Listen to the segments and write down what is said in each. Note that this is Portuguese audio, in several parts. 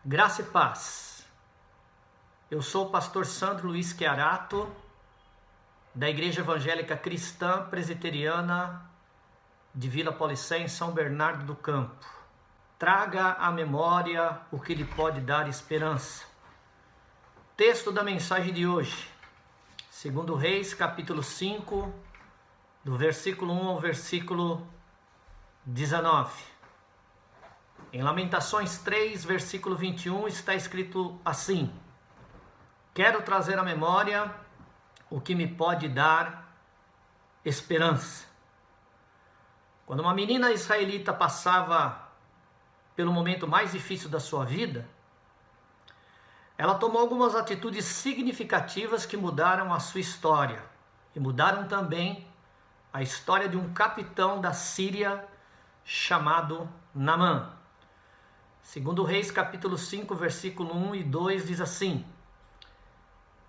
Graça e paz. Eu sou o pastor Sandro Luiz Chiarato, da Igreja Evangélica Cristã Presbiteriana de Vila Policé, em São Bernardo do Campo. Traga à memória o que lhe pode dar esperança. Texto da mensagem de hoje, 2 Reis, capítulo 5, do versículo 1 ao versículo 19. Em Lamentações 3, versículo 21, está escrito assim: quero trazer à memória o que me pode dar esperança. Quando uma menina israelita passava pelo momento mais difícil da sua vida, ela tomou algumas atitudes significativas que mudaram a sua história e mudaram também a história de um capitão da Síria chamado Naamã. 2 Reis, capítulo 5, versículo 1 e 2 diz assim: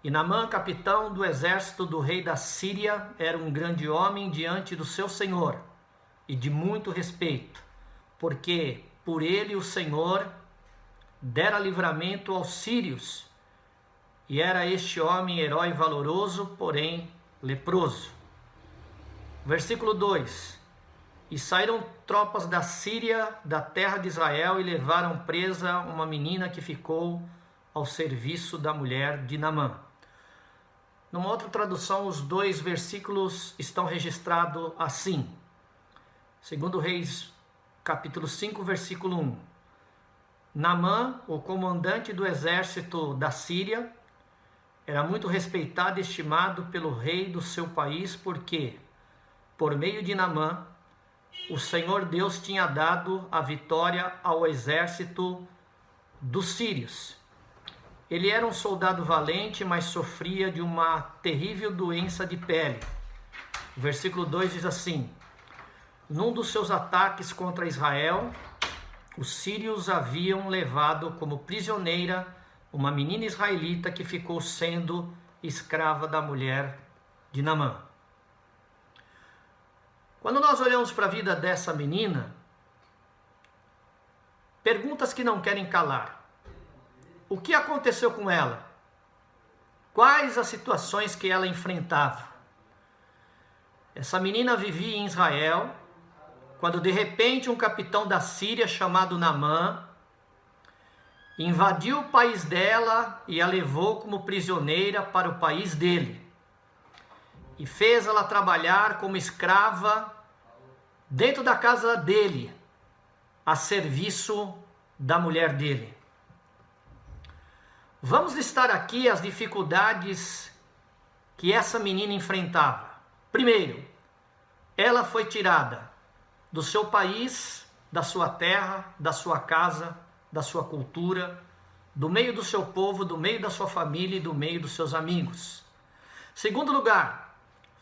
E Naamã, capitão do exército do rei da Síria, era um grande homem diante do seu senhor e de muito respeito, porque por ele o Senhor dera livramento aos sírios, e era este homem herói valoroso, porém leproso. Versículo 2: E saíram tropas da Síria, da terra de Israel, e levaram presa uma menina que ficou ao serviço da mulher de Naamã. Numa outra tradução, os dois versículos estão registrados assim. 2 Reis, capítulo 5, versículo 1. Naamã, o comandante do exército da Síria, era muito respeitado e estimado pelo rei do seu país, porque, por meio de Naamã, o Senhor Deus tinha dado a vitória ao exército dos sírios. Ele era um soldado valente, mas sofria de uma terrível doença de pele. O versículo 2 diz assim: Num dos seus ataques contra Israel, os sírios haviam levado como prisioneira uma menina israelita que ficou sendo escrava da mulher de Naamã. Quando nós olhamos para a vida dessa menina, perguntas que não querem calar. O que aconteceu com ela? Quais as situações que ela enfrentava? Essa menina vivia em Israel, quando de repente um capitão da Síria chamado Naamã invadiu o país dela e a levou como prisioneira para o país dele. E fez ela trabalhar como escrava dentro da casa dele, a serviço da mulher dele. Vamos listar aqui as dificuldades que essa menina enfrentava. Primeiro, ela foi tirada do seu país, da sua terra, da sua casa, da sua cultura, do meio do seu povo, do meio da sua família e do meio dos seus amigos. Segundo lugar,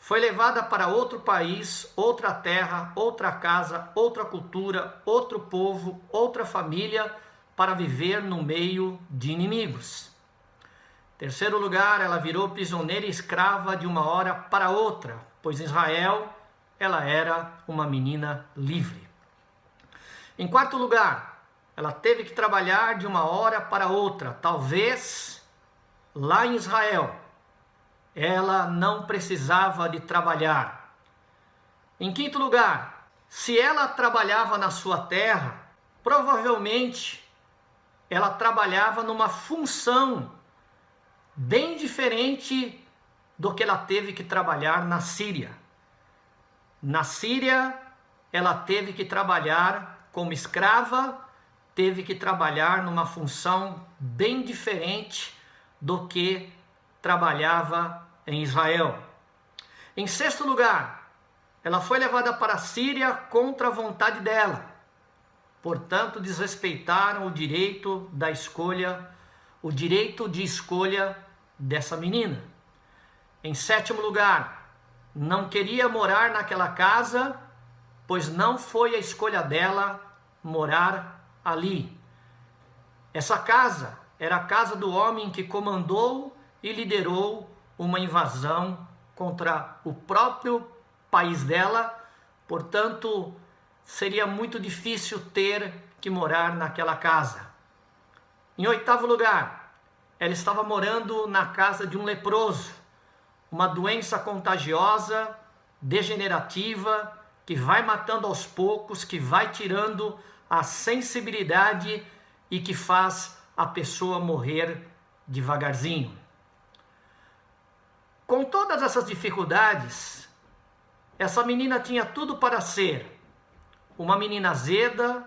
foi levada para outro país, outra terra, outra casa, outra cultura, outro povo, outra família, para viver no meio de inimigos. Terceiro lugar, ela virou prisioneira e escrava de uma hora para outra, pois em Israel ela era uma menina livre. Em quarto lugar, ela teve que trabalhar de uma hora para outra, talvez lá em Israel ela não precisava de trabalhar. Em quinto lugar, se ela trabalhava na sua terra, provavelmente ela trabalhava numa função bem diferente do que ela teve que trabalhar na Síria. Na Síria, ela teve que trabalhar como escrava, teve que trabalhar numa função bem diferente do que trabalhava em Israel. Em sexto lugar, ela foi levada para a Síria contra a vontade dela. Portanto, desrespeitaram o direito da escolha, o direito de escolha dessa menina. Em sétimo lugar, não queria morar naquela casa, pois não foi a escolha dela morar ali. Essa casa era a casa do homem que comandou e liderou uma invasão contra o próprio país dela, portanto, seria muito difícil ter que morar naquela casa. Em oitavo lugar, ela estava morando na casa de um leproso, uma doença contagiosa, degenerativa, que vai matando aos poucos, que vai tirando a sensibilidade e que faz a pessoa morrer devagarzinho. Com todas essas dificuldades, essa menina tinha tudo para ser uma menina azeda,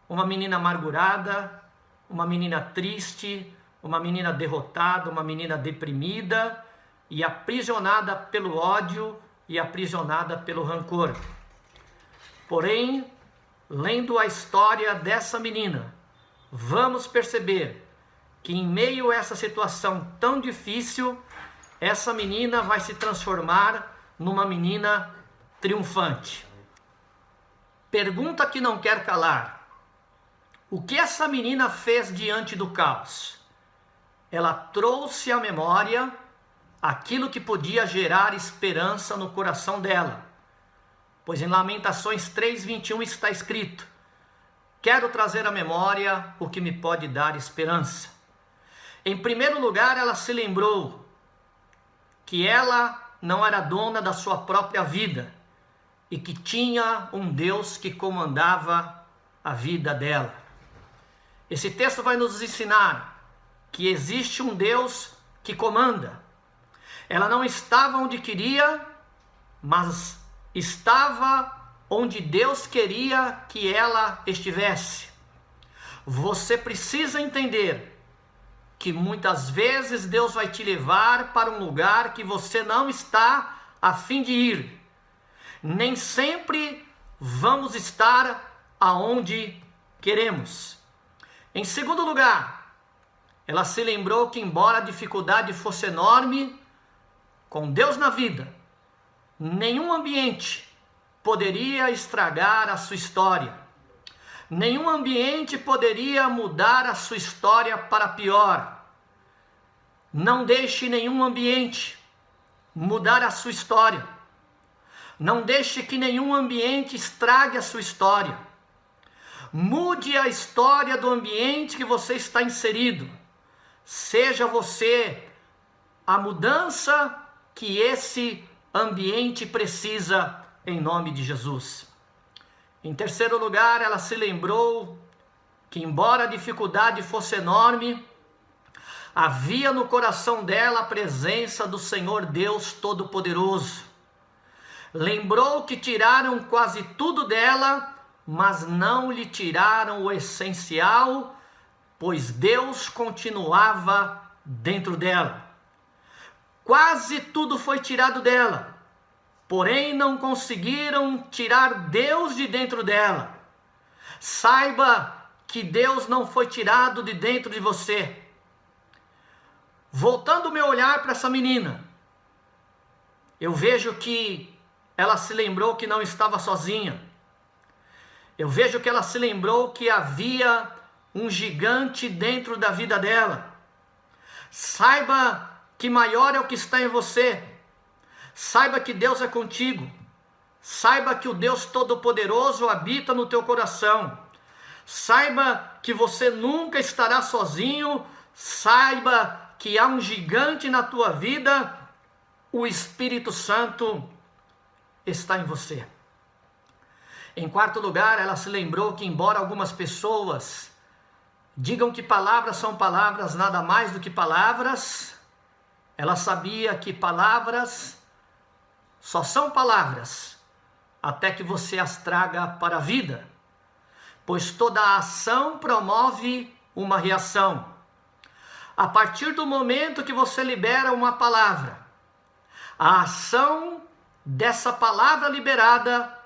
uma menina amargurada, uma menina triste, uma menina derrotada, uma menina deprimida e aprisionada pelo ódio e aprisionada pelo rancor. Porém, lendo a história dessa menina, vamos perceber que em meio a essa situação tão difícil, essa menina vai se transformar numa menina triunfante. Pergunta que não quer calar: o que essa menina fez diante do caos? Ela trouxe à memória aquilo que podia gerar esperança no coração dela. Pois em Lamentações 3:21 está escrito: quero trazer à memória o que me pode dar esperança. Em primeiro lugar, ela se lembrou que ela não era dona da sua própria vida e que tinha um Deus que comandava a vida dela. Esse texto vai nos ensinar que existe um Deus que comanda. Ela não estava onde queria, mas estava onde Deus queria que ela estivesse. Você precisa entender que muitas vezes Deus vai te levar para um lugar que você não está a fim de ir. Nem sempre vamos estar aonde queremos. Em segundo lugar, ela se lembrou que embora a dificuldade fosse enorme, com Deus na vida, nenhum ambiente poderia estragar a sua história. Nenhum ambiente poderia mudar a sua história para pior. Não deixe nenhum ambiente mudar a sua história. Não deixe que nenhum ambiente estrague a sua história. Mude a história do ambiente que você está inserido. Seja você a mudança que esse ambiente precisa, em nome de Jesus. Em terceiro lugar, ela se lembrou que, embora a dificuldade fosse enorme, havia no coração dela a presença do Senhor Deus Todo-Poderoso. Lembrou que tiraram quase tudo dela, mas não lhe tiraram o essencial, pois Deus continuava dentro dela. Quase tudo foi tirado dela, porém não conseguiram tirar Deus de dentro dela. Saiba que Deus não foi tirado de dentro de você. Voltando o meu olhar para essa menina, eu vejo que ela se lembrou que não estava sozinha. Eu vejo que ela se lembrou que havia um gigante dentro da vida dela. Saiba que maior é o que está em você. Saiba que Deus é contigo. Saiba que o Deus Todo-Poderoso habita no teu coração. Saiba que você nunca estará sozinho. Saiba que há um gigante na tua vida. O Espírito Santo está em você. Em quarto lugar, ela se lembrou que, embora algumas pessoas digam que palavras são palavras, nada mais do que palavras, ela sabia que palavras só são palavras até que você as traga para a vida, pois toda ação promove uma reação. A partir do momento que você libera uma palavra, a ação dessa palavra liberada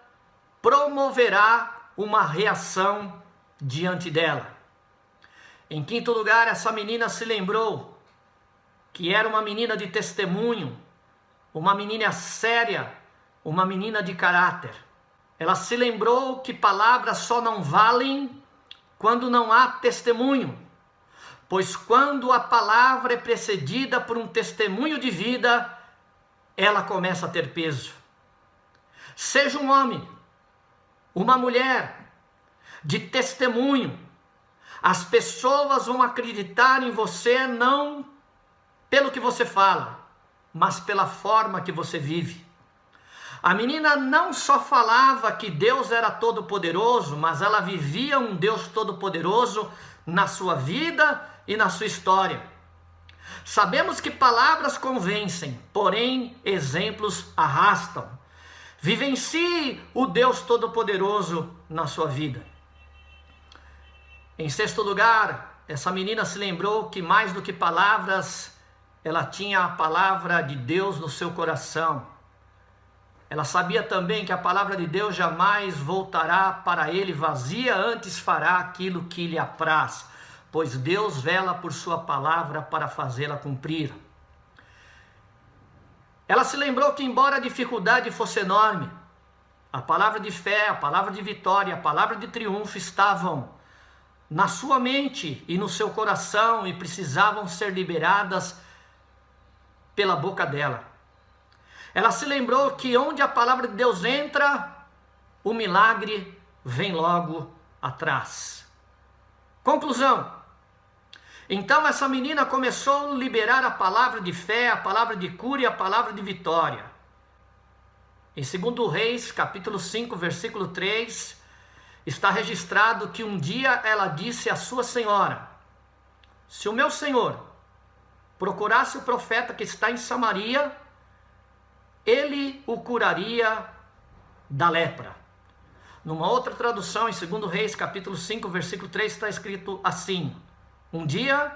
promoverá uma reação diante dela. Em quinto lugar, essa menina se lembrou que era uma menina de testemunho, uma menina séria, uma menina de caráter. Ela se lembrou que palavras só não valem quando não há testemunho, pois quando a palavra é precedida por um testemunho de vida, ela começa a ter peso. Seja um homem, uma mulher de testemunho. As pessoas vão acreditar em você não pelo que você fala, mas pela forma que você vive. A menina não só falava que Deus era todo-poderoso, mas ela vivia um Deus todo-poderoso na sua vida e na sua história. Sabemos que palavras convencem, porém exemplos arrastam. Vivencie o Deus todo-poderoso na sua vida. Em sexto lugar, essa menina se lembrou que mais do que palavras, ela tinha a palavra de Deus no seu coração. Ela sabia também que a palavra de Deus jamais voltará para ele vazia, antes fará aquilo que lhe apraz, pois Deus vela por sua palavra para fazê-la cumprir. Ela se lembrou que, embora a dificuldade fosse enorme, a palavra de fé, a palavra de vitória, a palavra de triunfo estavam na sua mente e no seu coração e precisavam ser liberadas pela boca dela. Ela se lembrou que onde a palavra de Deus entra, o milagre vem logo atrás. Conclusão. Então essa menina começou a liberar a palavra de fé, a palavra de cura e a palavra de vitória. Em 2 Reis, capítulo 5, versículo 3, está registrado que um dia ela disse à sua senhora: se o meu senhor procurasse o profeta que está em Samaria, ele o curaria da lepra. Numa outra tradução, em 2 Reis, capítulo 5, versículo 3, está escrito assim: um dia,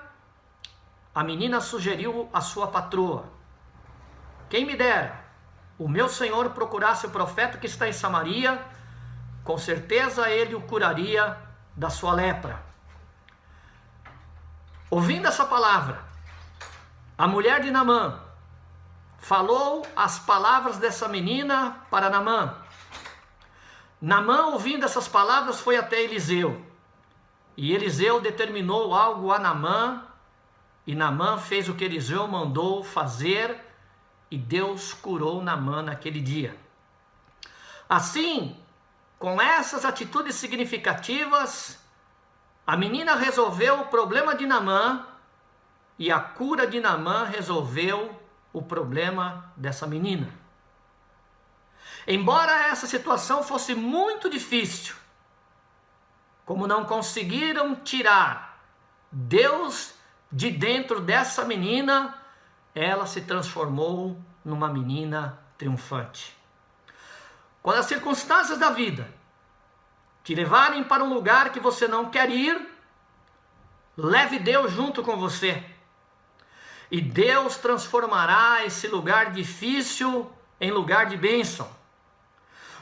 a menina sugeriu à sua patroa: quem me dera o meu senhor procurasse o profeta que está em Samaria, com certeza ele o curaria da sua lepra. Ouvindo essa palavra, a mulher de Naamã falou as palavras dessa menina para Naamã. Naamã, ouvindo essas palavras, foi até Eliseu. E Eliseu determinou algo a Naamã, e Naamã fez o que Eliseu mandou fazer, e Deus curou Naamã naquele dia. Assim, com essas atitudes significativas, a menina resolveu o problema de Naamã, e a cura de Naamã resolveu o problema dessa menina. Embora essa situação fosse muito difícil, como não conseguiram tirar Deus de dentro dessa menina, ela se transformou numa menina triunfante. Quando as circunstâncias da vida te levarem para um lugar que você não quer ir, leve Deus junto com você. E Deus transformará esse lugar difícil em lugar de bênção.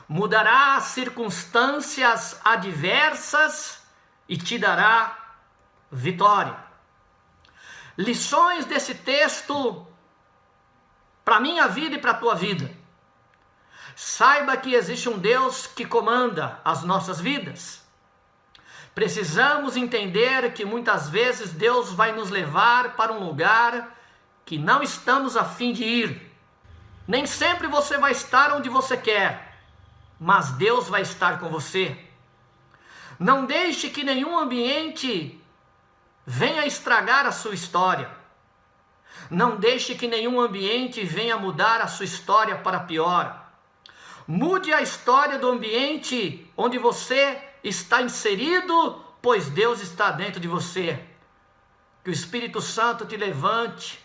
Mudará as circunstâncias adversas e te dará vitória. Lições desse texto para a minha vida e para a tua vida. Saiba que existe um Deus que comanda as nossas vidas. Precisamos entender que muitas vezes Deus vai nos levar para um lugar que não estamos a fim de ir. Nem sempre você vai estar onde você quer, mas Deus vai estar com você. Não deixe que nenhum ambiente venha estragar a sua história. Não deixe que nenhum ambiente venha mudar a sua história para pior. Mude a história do ambiente onde você está inserido, pois Deus está dentro de você. Que o Espírito Santo te levante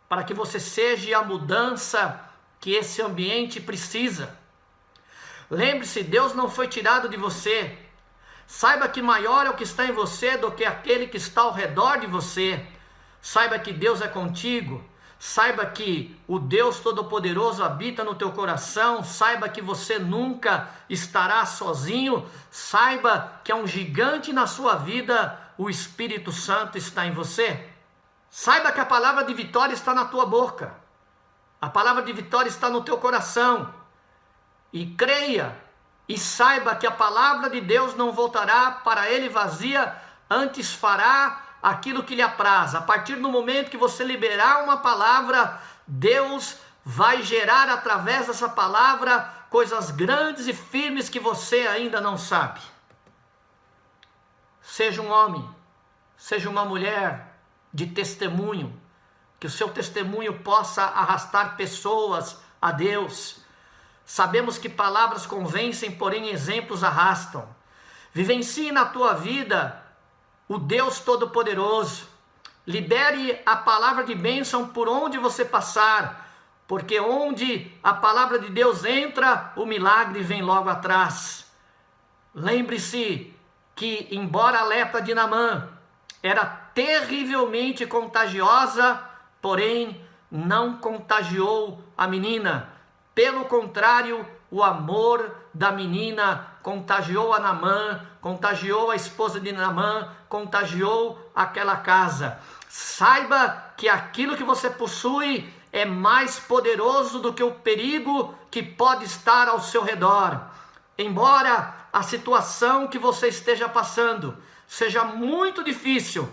para que você seja a mudança que esse ambiente precisa. Lembre-se, Deus não foi tirado de você. Saiba que maior é o que está em você do que aquele que está ao redor de você. Saiba que Deus é contigo. Saiba que o Deus Todo-Poderoso habita no teu coração. Saiba que você nunca estará sozinho. Saiba que é um gigante na sua vida. O Espírito Santo está em você. Saiba que a palavra de vitória está na tua boca. A palavra de vitória está no teu coração. E creia e saiba que a palavra de Deus não voltará para ele vazia, antes fará aquilo que lhe apraz. A partir do momento que você liberar uma palavra, Deus vai gerar através dessa palavra coisas grandes e firmes que você ainda não sabe. Seja um homem seja uma mulher de testemunho, que o seu testemunho possa arrastar pessoas a Deus. Sabemos que palavras convencem, porém exemplos arrastam. Vivencie na tua vida o Deus Todo-Poderoso. Libere a palavra de bênção por onde você passar, porque onde a palavra de Deus entra, o milagre vem logo atrás. Lembre-se que, embora a lepra de Naamã era terrivelmente contagiosa, porém não contagiou a menina. Pelo contrário, o amor da menina contagiou a Naamã, contagiou a esposa de Naamã, contagiou aquela casa. Saiba que aquilo que você possui é mais poderoso do que o perigo que pode estar ao seu redor. Embora a situação que você esteja passando seja muito difícil,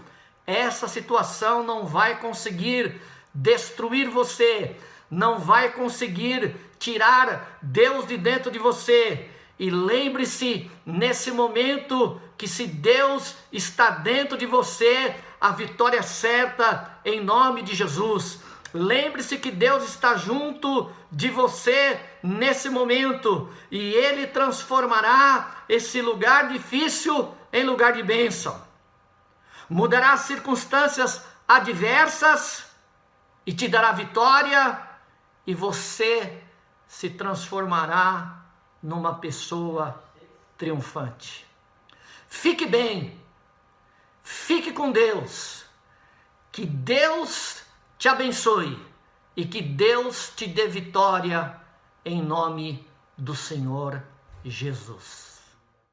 essa situação não vai conseguir destruir você, não vai conseguir tirar Deus de dentro de você. E lembre-se nesse momento que se Deus está dentro de você, a vitória é certa em nome de Jesus. Lembre-se que Deus está junto de você nesse momento e Ele transformará esse lugar difícil em lugar de bênção. Mudará as circunstâncias adversas e te dará vitória, e você se transformará numa pessoa triunfante. Fique bem, fique com Deus, que Deus te abençoe e que Deus te dê vitória em nome do Senhor Jesus.